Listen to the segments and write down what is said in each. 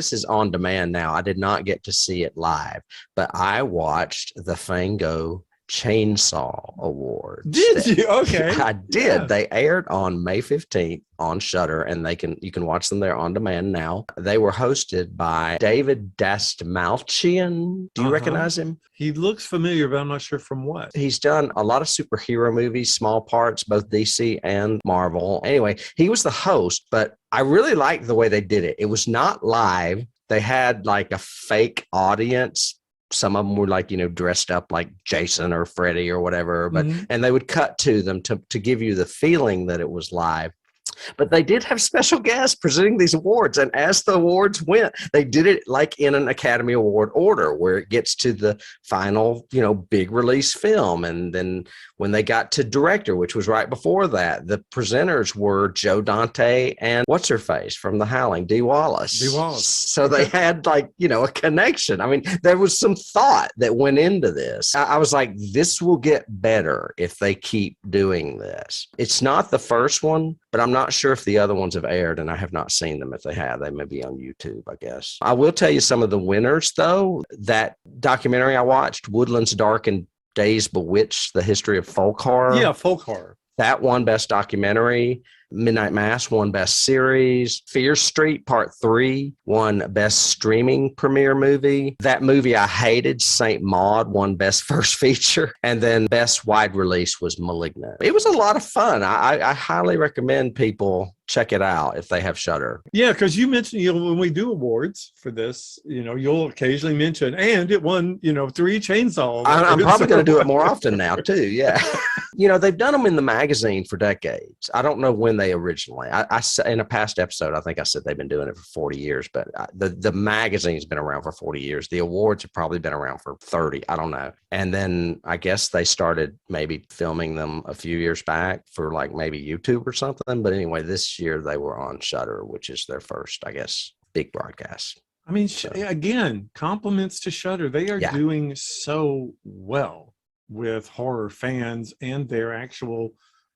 this is on demand now. I did not get to see it live, but I watched the Fango Chainsaw Awards. Did you? Okay. I did. Yeah. They aired on May 15th on Shudder, and you can watch them there on demand now. They were hosted by David Dastmalchian. Do you recognize him? He looks familiar, but I'm not sure from what. He's done a lot of superhero movies, small parts, both DC and Marvel. Anyway, he was the host, but I really liked the way they did it. It was not live. They had like a fake audience. Some of them were like, dressed up like Jason or Freddy or whatever, but and they would cut to them to give you the feeling that it was live. But they did have special guests presenting these awards. And as the awards went, they did it like in an Academy Award order where it gets to the final, big release film. And then when they got to director, which was right before that, the presenters were Joe Dante and what's her face from The Howling, Dee Wallace. So they had like, a connection. I mean, there was some thought that went into this. I was like, this will get better if they keep doing this. It's not the first one, but I'm not sure if the other ones have aired, and I have not seen them. If they have, they may be on YouTube, I guess. I will tell you some of the winners, though. That documentary I watched, Woodlands Dark and Days Bewitched, The History of Folk Horror. Yeah, folk horror. That won Best Documentary. Midnight Mass won Best Series. Fear Street Part 3 won Best Streaming Premiere Movie. That movie I hated, Saint Maud, won Best First Feature. And then Best Wide Release was Malignant. It was a lot of fun. I highly recommend people check it out if they have Shudder. Yeah, because you mentioned, when we do awards for this, you'll occasionally mention, and it won, 3 Chainsaw. I'm probably going to do it more often now, too. Yeah. They've done them in the magazine for decades. I don't know when they originally, I in a past episode, I think I said they've been doing it for 40 years, but the magazine's been around for 40 years. The awards have probably been around for 30. I don't know. And then I guess they started maybe filming them a few years back for like maybe YouTube or something. But anyway, this year they were on Shudder, which is their first, I guess, big broadcast. I mean, again, compliments to Shudder. They are doing so well with horror fans and their actual,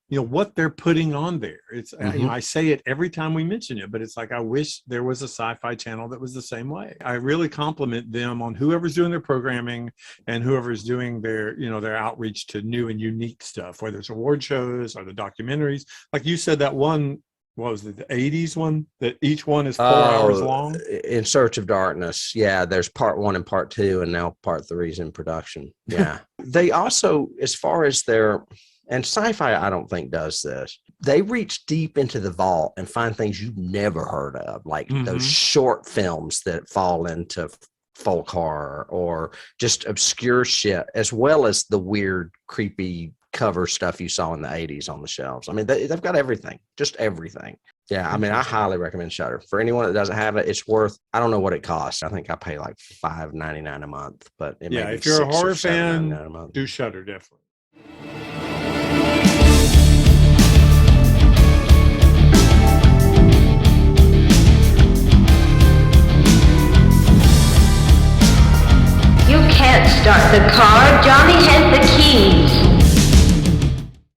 what they're putting on there. It's, I say it every time we mention it, but it's like, I wish there was a sci-fi channel that was the same way. I really compliment them on whoever's doing their programming and whoever's doing their, their outreach to new and unique stuff, whether it's award shows or the documentaries. Like you said, that one, what was it, the 80s one, that each one is 4 hours long? In Search of Darkness. Yeah, there's part 1 and part 2, and now part 3 is in production. Yeah. They also, as far as and sci-fi, I don't think does this. They reach deep into the vault and find things you've never heard of, like those short films that fall into folk horror or just obscure shit, as well as the weird, creepy cover stuff you saw in the 80s on the shelves. I mean, they've got everything, just everything. Yeah, I mean, I highly recommend Shudder. For anyone that doesn't have it, it's worth, I don't know what it costs. I think I pay like $5.99 a month, but it may be if you're a horror fan, a month. do Shudder, definitely.